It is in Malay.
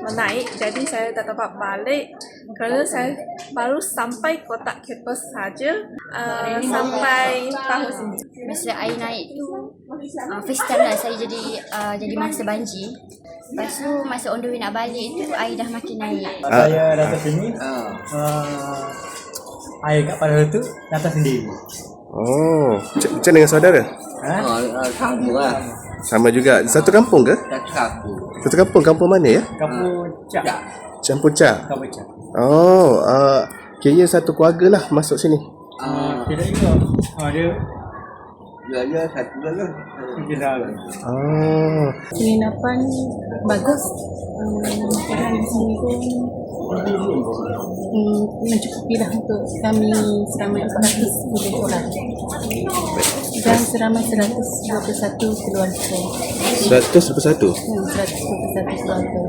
menaik, jadi saya tak dapat balik kerana saya baru sampai Kotak Campus saja sampai tahun ini. Masa air naik tu first time lah saya jadi mangsa banjir. Lepas tu masa on the way nak balik tu air dah makin naik. Saya datang sini air kat pada tu datang sendiri. Oh, macam dengan saudara? Sama lah. Sama juga. Satu kampung ke? Satu kampung. Satu kampung. Kampung mana ya? Kampung Cak. Campur Cak. Kampung Cak. Oh, kira satu keluarga lah masuk sini. Tidak juga. Dia satu lah. Tidak. Penginapan bagus. Makanan di sini pun mencukupi lah untuk kami seramai 400 orang dan seramai 121 keluarga. 121? 121 keluarga.